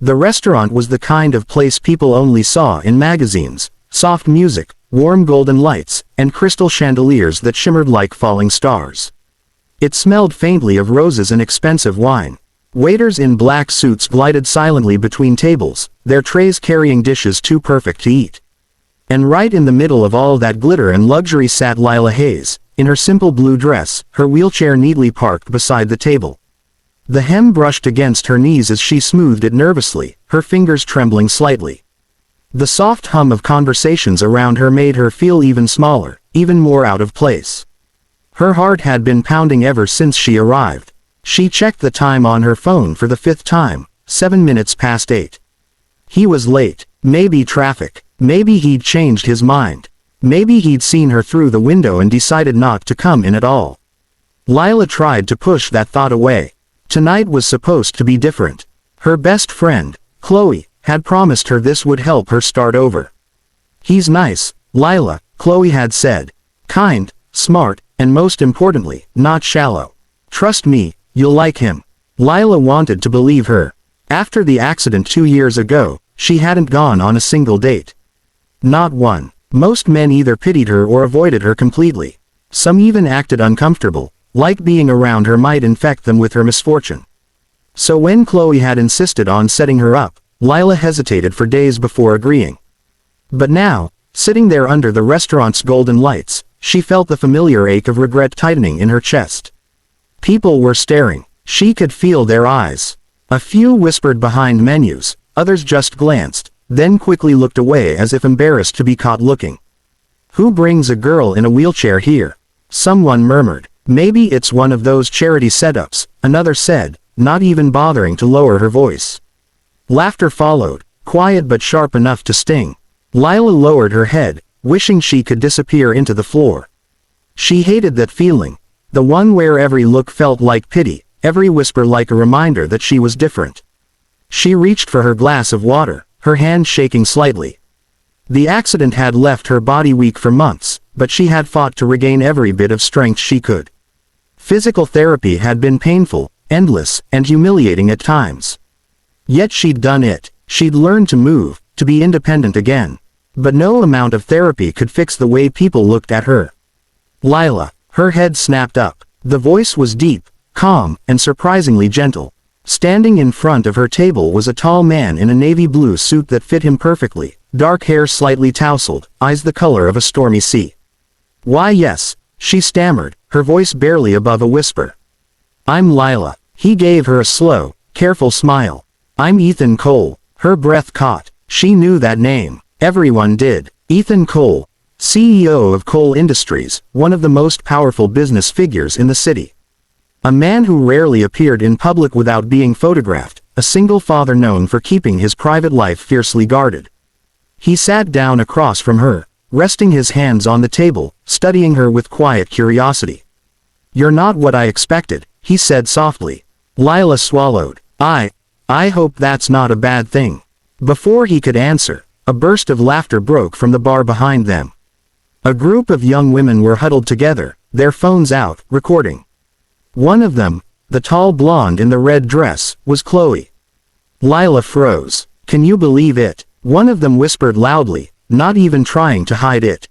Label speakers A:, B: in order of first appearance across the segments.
A: The restaurant was the kind of place people only saw in magazines: soft music, warm golden lights, and crystal chandeliers that shimmered like falling stars. It smelled faintly of roses and expensive wine. Waiters in black suits glided silently between tables, their trays carrying dishes too perfect to eat. And right in the middle of all that glitter and luxury sat Lila Hayes, in her simple blue dress, her wheelchair neatly parked beside the table. The hem brushed against her knees as she smoothed it nervously, her fingers trembling slightly. The soft hum of conversations around her made her feel even smaller, even more out of place. Her heart had been pounding ever since she arrived. She checked the time on her phone for the 5th time, 7 minutes past 8. He was late. Maybe traffic. Maybe he'd changed his mind. Maybe he'd seen her through the window and decided not to come in at all. Lila tried to push that thought away. Tonight was supposed to be different. Her best friend, Chloe, had promised her this would help her start over. He's nice, Lila, Chloe had said. Kind, smart, and most importantly, not shallow. Trust me, you'll like him. Lila wanted to believe her. After the accident 2 years ago, she hadn't gone on a single date. Not one. Most men either pitied her or avoided her completely. Some even acted uncomfortable, like being around her might infect them with her misfortune. So when Chloe had insisted on setting her up, Lila hesitated for days before agreeing. But now, sitting there under the restaurant's golden lights, she felt the familiar ache of regret tightening in her chest. People were staring. She could feel their eyes. A few whispered behind menus, others just glanced, then quickly looked away as if embarrassed to be caught looking. Who brings a girl in a wheelchair here? Someone murmured. Maybe it's one of those charity setups, another said, not even bothering to lower her voice. Laughter followed, quiet but sharp enough to sting. Lila lowered her head, wishing she could disappear into the floor. She hated that feeling, the one where every look felt like pity, every whisper like a reminder that she was different. She reached for her glass of water, her hand shaking slightly. The accident had left her body weak for months, but she had fought to regain every bit of strength she could. Physical therapy had been painful, endless, and humiliating at times. Yet she'd done it. She'd learned to move, to be independent again. But no amount of therapy could fix the way people looked at her. Lila. Her head snapped up. The voice was deep, calm, and surprisingly gentle. Standing in front of her table was a tall man in a navy blue suit that fit him perfectly, dark hair slightly tousled, eyes the color of a stormy sea. Why yes, she stammered, her voice barely above a whisper. I'm Lila. He gave her a slow, careful smile. I'm Ethan Cole. Her breath caught. She knew that name. Everyone did. Ethan Cole, CEO of Cole Industries, one of the most powerful business figures in the city. A man who rarely appeared in public without being photographed, a single father known for keeping his private life fiercely guarded. He sat down across from her, resting his hands on the table, studying her with quiet curiosity. You're not what I expected, he said softly. Lila swallowed. I hope that's not a bad thing. Before he could answer, a burst of laughter broke from the bar behind them. A group of young women were huddled together, their phones out, recording. One of them, the tall blonde in the red dress, was Chloe. Lila froze. Can you believe it? One of them whispered loudly, not even trying to hide it.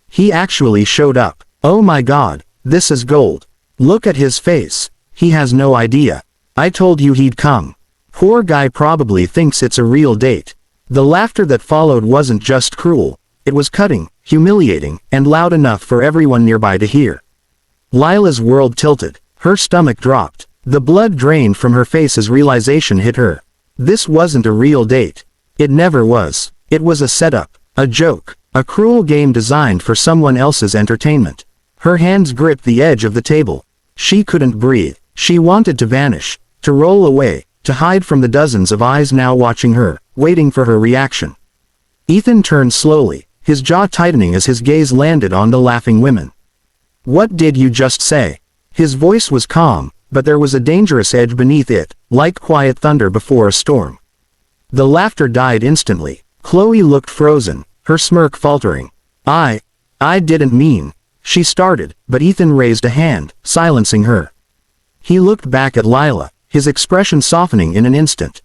A: He actually showed up. Oh my God, this is gold. Look at his face. He has no idea. I told you he'd come. Poor guy probably thinks it's a real date. The laughter that followed wasn't just cruel. It was cutting, humiliating, and loud enough for everyone nearby to hear. Lila's world tilted. Her stomach dropped. The blood drained from her face as realization hit her. This wasn't a real date. It never was. It was a setup, a joke, a cruel game designed for someone else's entertainment. Her hands gripped the edge of the table. She couldn't breathe. She wanted to vanish, to roll away, to hide from the dozens of eyes now watching her, waiting for her reaction. Ethan turned slowly, his jaw tightening as his gaze landed on the laughing women. What did you just say? His voice was calm, but there was a dangerous edge beneath it, like quiet thunder before a storm. The laughter died instantly. Chloe looked frozen, her smirk faltering. I didn't mean, she started, but Ethan raised a hand, silencing her. He looked back at Lila, his expression softening in an instant.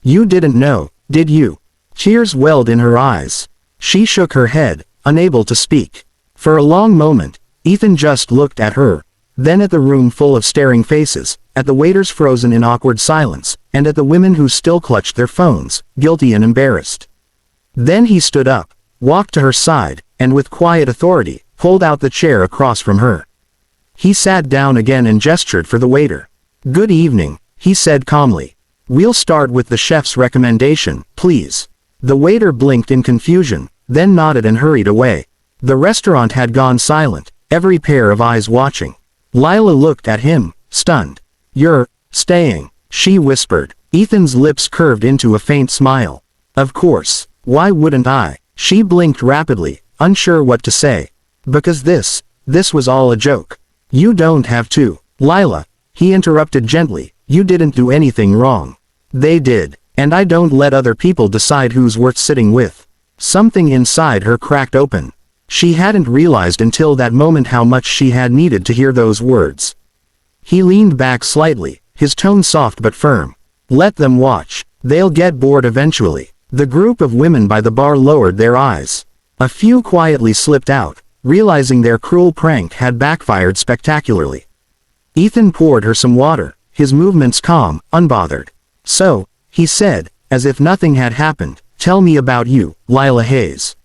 A: You didn't know, did you? Tears welled in her eyes. She shook her head, unable to speak. For a long moment, Ethan just looked at her, then at the room full of staring faces, at the waiters frozen in awkward silence, and at the women who still clutched their phones, guilty and embarrassed. Then he stood up, walked to her side, and with quiet authority, pulled out the chair across from her. He sat down again and gestured for the waiter. "Good evening," he said calmly. "We'll start with the chef's recommendation, please." The waiter blinked in confusion, then nodded and hurried away. The restaurant had gone silent, every pair of eyes watching. Lila looked at him, stunned. "You're staying," she whispered. Ethan's lips curved into a faint smile. "Of course, why wouldn't I?" She blinked rapidly, unsure what to say. "Because this was all a joke. You don't have to." "Lila," he interrupted gently, "you didn't do anything wrong. They did, and I don't let other people decide who's worth sitting with." Something inside her cracked open. She hadn't realized until that moment how much she had needed to hear those words. He leaned back slightly, his tone soft but firm. "Let them watch. They'll get bored eventually." The group of women by the bar lowered their eyes. A few quietly slipped out, realizing their cruel prank had backfired spectacularly. Ethan poured her some water, his movements calm, unbothered. "So," he said, as if nothing had happened, "tell me about you, Lila Hayes."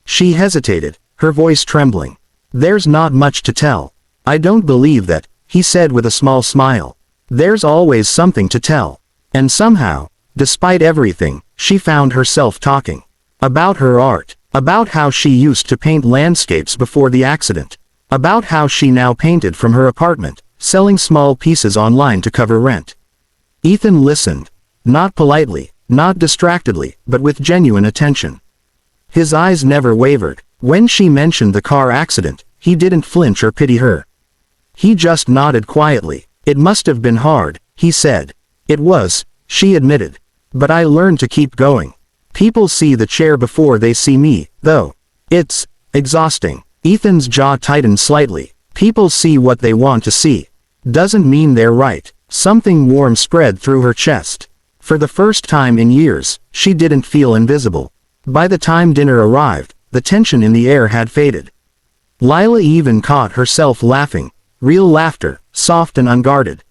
A: She hesitated, her voice trembling. "There's not much to tell. I don't believe that," he said with a small smile. "There's always something to tell." And somehow, despite everything, she found herself talking. About her art. About how she used to paint landscapes before the accident. About how she now painted from her apartment, selling small pieces online to cover rent. Ethan listened. Not politely, not distractedly, but with genuine attention. His eyes never wavered. When she mentioned the car accident, he didn't flinch or pity her. He just nodded quietly. "It must have been hard," he said. "It was," she admitted. "But I learned to keep going. People see the chair before they see me, though. It's exhausting." Ethan's jaw tightened slightly. "People see what they want to see. Doesn't mean they're right." Something warm spread through her chest. For the first time in years, she didn't feel invisible. By the time dinner arrived, the tension in the air had faded. Lila even caught herself laughing, real laughter, soft and unguarded.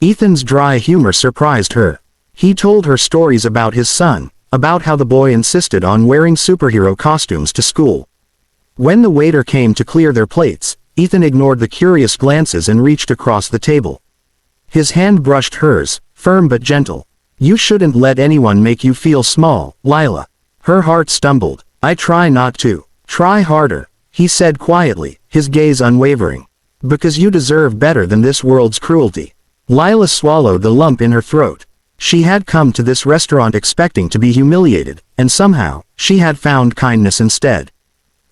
A: Ethan's dry humor surprised her. He told her stories about his son, about how the boy insisted on wearing superhero costumes to school. When the waiter came to clear their plates, Ethan ignored the curious glances and reached across the table. His hand brushed hers, firm but gentle. "You shouldn't let anyone make you feel small, Lila." Her heart stumbled. "I try not to." "Try harder," he said quietly, his gaze unwavering. "Because you deserve better than this world's cruelty." Lila swallowed the lump in her throat. She had come to this restaurant expecting to be humiliated, and somehow, she had found kindness instead.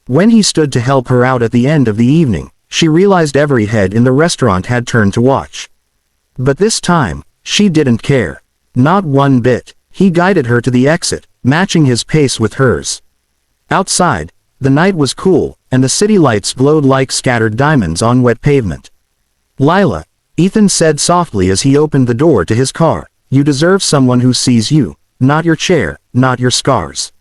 A: When he stood to help her out at the end of the evening, she realized every head in the restaurant had turned to watch. But this time, she didn't care. Not one bit. He guided her to the exit, matching his pace with hers. Outside, the night was cool, and the city lights glowed like scattered diamonds on wet pavement. "Lila," Ethan said softly as he opened the door to his car, "you deserve someone who sees you, not your chair, not your scars.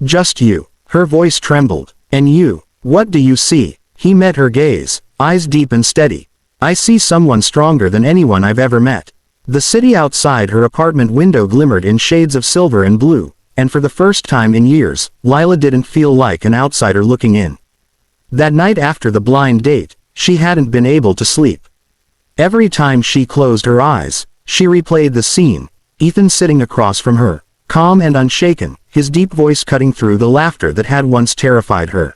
A: Just you." Her voice trembled. "And you, what do you see?" He met her gaze, eyes deep and steady. "I see someone stronger than anyone I've ever met." The city outside her apartment window glimmered in shades of silver and blue, and for the first time in years, Lila didn't feel like an outsider looking in. That night after the blind date, she hadn't been able to sleep. Every time she closed her eyes, she replayed the scene, Ethan sitting across from her, calm and unshaken, his deep voice cutting through the laughter that had once terrified her.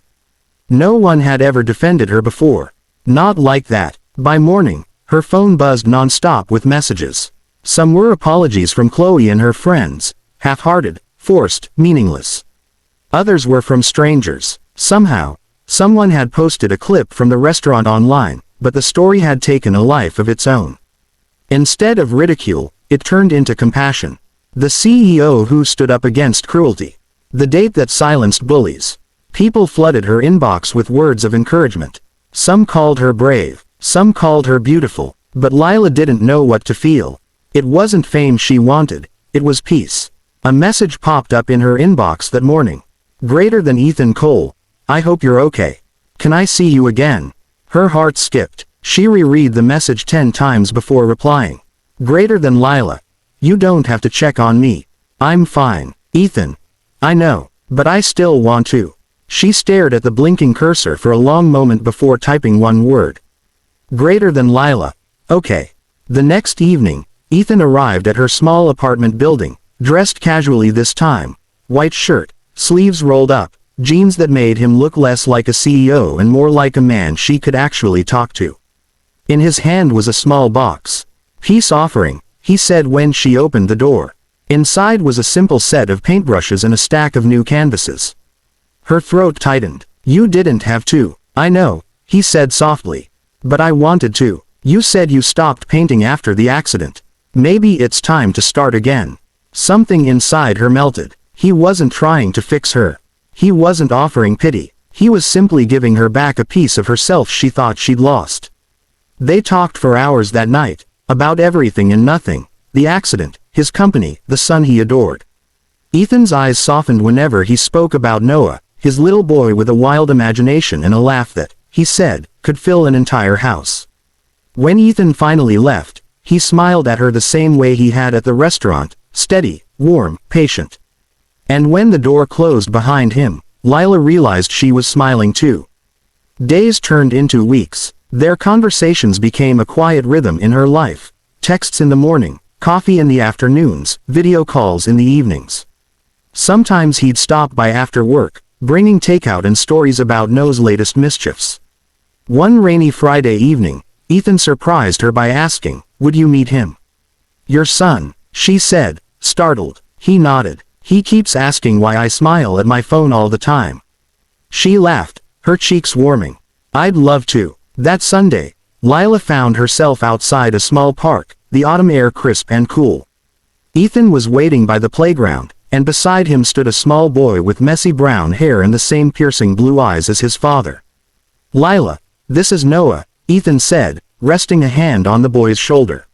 A: No one had ever defended her before. Not like that. By morning, her phone buzzed non-stop with messages. Some were apologies from Chloe and her friends, half-hearted, forced, meaningless. Others were from strangers. Somehow, someone had posted a clip from the restaurant online, but the story had taken a life of its own. Instead of ridicule, it turned into compassion. The CEO who stood up against cruelty. The date that silenced bullies. People flooded her inbox with words of encouragement. Some called her brave, some called her beautiful, but Lila didn't know what to feel. It wasn't fame she wanted, it was peace. A message popped up in her inbox that morning. Greater than Ethan Cole. I hope you're okay. Can I see you again? Her heart skipped. She reread the message 10 times before replying. Greater than Lila. You don't have to check on me. I'm fine. Ethan. I know, but I still want to. She stared at the blinking cursor for a long moment before typing one word. Greater than Lila. Okay. The next evening, Ethan arrived at her small apartment building, dressed casually this time. White shirt, sleeves rolled up, jeans that made him look less like a CEO and more like a man she could actually talk to. In his hand was a small box. Peace offering, he said when she opened the door. Inside was a simple set of paintbrushes and a stack of new canvases. Her throat tightened. You didn't have to. I know, he said softly. But I wanted to. You said you stopped painting after the accident. Maybe it's time to start again. Something inside her melted. He wasn't trying to fix her. He wasn't offering pity. He was simply giving her back a piece of herself she thought she'd lost. They talked for hours that night, about everything and nothing. The accident, his company, the son he adored. Ethan's eyes softened whenever he spoke about Noah, his little boy with a wild imagination and a laugh that, he said, could fill an entire house. When Ethan finally left, he smiled at her the same way he had at the restaurant, steady, warm, patient. And when the door closed behind him, Lila realized she was smiling too. Days turned into weeks. Their conversations became a quiet rhythm in her life. Texts in the morning, coffee in the afternoons, video calls in the evenings. Sometimes he'd stop by after work, bringing takeout and stories about Noah's latest mischiefs. One rainy Friday evening, Ethan surprised her by asking, would you meet him? Your son, she said, startled. He nodded. He keeps asking why I smile at my phone all the time. She laughed, her cheeks warming. I'd love to. That Sunday, Lila found herself outside a small park, the autumn air crisp and cool. Ethan was waiting by the playground, and beside him stood a small boy with messy brown hair and the same piercing blue eyes as his father. Lila, this is Noah, Ethan said, resting a hand on the boy's shoulder.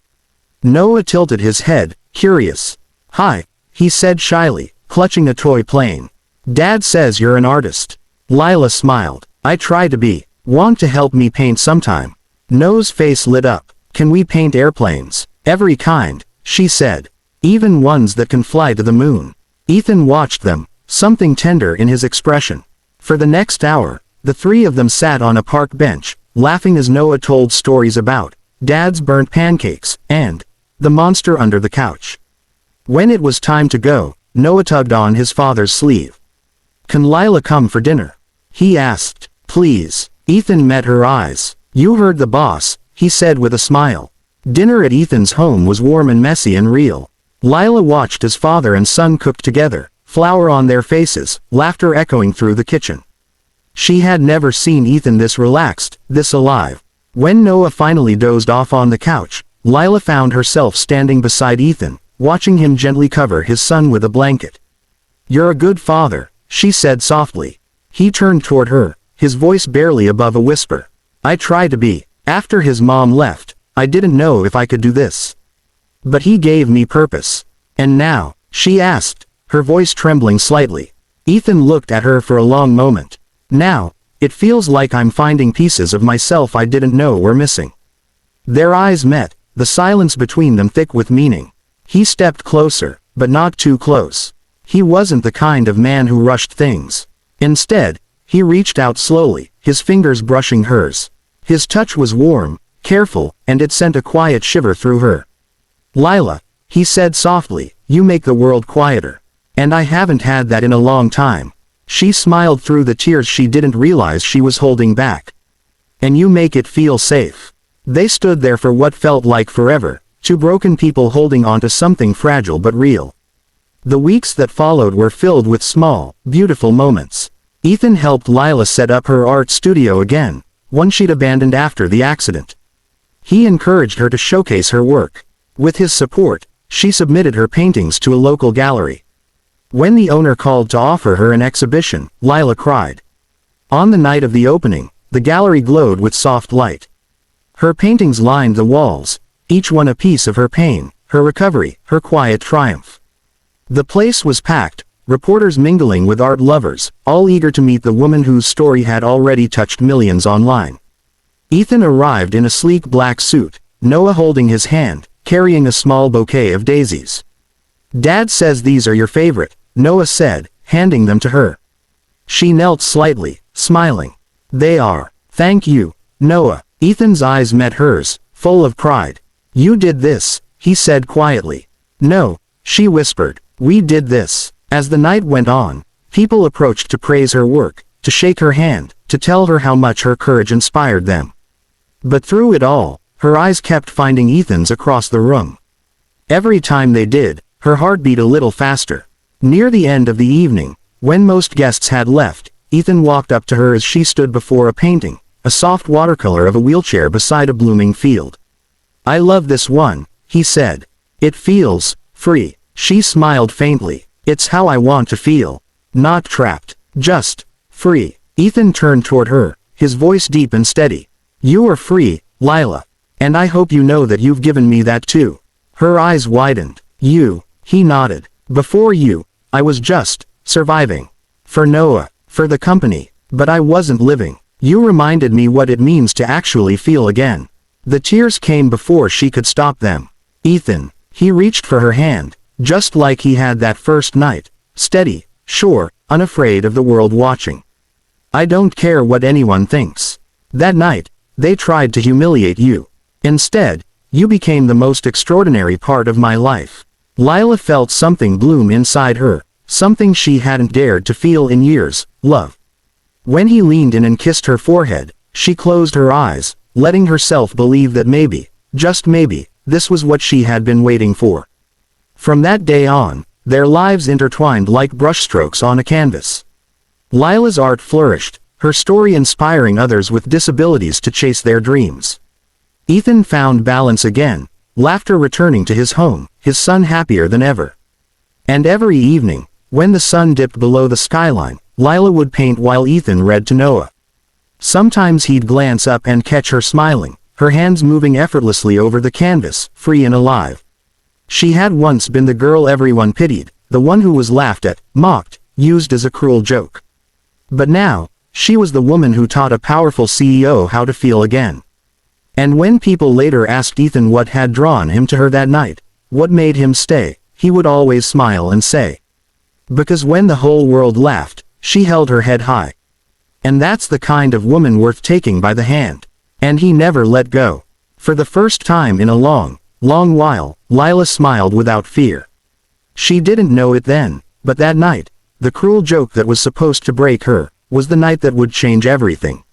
A: Noah tilted his head, curious. Hi, he said shyly, clutching a toy plane. Dad says you're an artist. Lila smiled. I try to be. Want to help me paint sometime? Noah's face lit up. Can we paint airplanes? Every kind, she said. Even ones that can fly to the moon. Ethan watched them, something tender in his expression. For the next hour, the three of them sat on a park bench, laughing as Noah told stories about Dad's burnt pancakes, and the monster under the couch. When it was time to go, Noah tugged on his father's sleeve. Can Lila come for dinner? He asked. Please. Ethan met her eyes. You heard the boss, he said with a smile. Dinner at Ethan's home was warm and messy and real. Lila watched as father and son cooked together, flour on their faces, laughter echoing through the kitchen. She had never seen Ethan this relaxed, this alive. When Noah finally dozed off on the couch, Lila found herself standing beside Ethan, watching him gently cover his son with a blanket. You're a good father, she said softly. He turned toward her, his voice barely above a whisper. I try to be. After his mom left, I didn't know if I could do this. But he gave me purpose. And now, she asked, her voice trembling slightly. Ethan looked at her for a long moment. Now, it feels like I'm finding pieces of myself I didn't know were missing. Their eyes met, the silence between them thick with meaning. He stepped closer, but not too close. He wasn't the kind of man who rushed things. Instead, he reached out slowly, his fingers brushing hers. His touch was warm, careful, and it sent a quiet shiver through her. Lila, he said softly, you make the world quieter. And I haven't had that in a long time. She smiled through the tears she didn't realize she was holding back. And you make it feel safe. They stood there for what felt like forever, two broken people holding on to something fragile but real. The weeks that followed were filled with small, beautiful moments. Ethan helped Lila set up her art studio again, one she'd abandoned after the accident. He encouraged her to showcase her work. With his support, she submitted her paintings to a local gallery. When the owner called to offer her an exhibition, Lila cried. On the night of the opening, the gallery glowed with soft light. Her paintings lined the walls, each one a piece of her pain, her recovery, her quiet triumph. The place was packed, reporters mingling with art lovers, all eager to meet the woman whose story had already touched millions online. Ethan arrived in a sleek black suit, Noah holding his hand, carrying a small bouquet of daisies. "Dad says these are your favorite," Noah said, handing them to her. She knelt slightly, smiling. "They are. Thank you, Noah." Ethan's eyes met hers, full of pride. "You did this," he said quietly. "No," she whispered. "We did this." As the night went on, people approached to praise her work, to shake her hand, to tell her how much her courage inspired them. But through it all, her eyes kept finding Ethan's across the room. Every time they did, her heart beat a little faster. Near the end of the evening, when most guests had left, Ethan walked up to her as she stood before a painting, a soft watercolor of a wheelchair beside a blooming field. "I love this one," he said. "It feels free." She smiled faintly. "It's how I want to feel. Not trapped. Just free." Ethan turned toward her, his voice deep and steady. "You are free, Lila. And I hope you know that you've given me that too." Her eyes widened. "You," he nodded. "Before you, I was just surviving. For Noah, for the company. But I wasn't living. You reminded me what it means to actually feel again." The tears came before she could stop them. "Ethan." He reached for her hand, just like he had that first night. Steady, sure, unafraid of the world watching. "I don't care what anyone thinks. That night, they tried to humiliate you. Instead, you became the most extraordinary part of my life." Lila felt something bloom inside her, something she hadn't dared to feel in years: love. When he leaned in and kissed her forehead, she closed her eyes, letting herself believe that maybe, just maybe, this was what she had been waiting for. From that day on, their lives intertwined like brushstrokes on a canvas. Lila's art flourished, her story inspiring others with disabilities to chase their dreams. Ethan found balance again, laughter returning to his home, his son happier than ever. And every evening, when the sun dipped below the skyline, Lila would paint while Ethan read to Noah. Sometimes he'd glance up and catch her smiling, her hands moving effortlessly over the canvas, free and alive. She had once been the girl everyone pitied, the one who was laughed at, mocked, used as a cruel joke. But now, she was the woman who taught a powerful CEO how to feel again. And when people later asked Ethan what had drawn him to her that night, what made him stay, he would always smile and say, "Because when the whole world laughed, she held her head high." And that's the kind of woman worth taking by the hand. And he never let go. For the first time in a long, long while, Lila smiled without fear. She didn't know it then, but that night, the cruel joke that was supposed to break her, was the night that would change everything.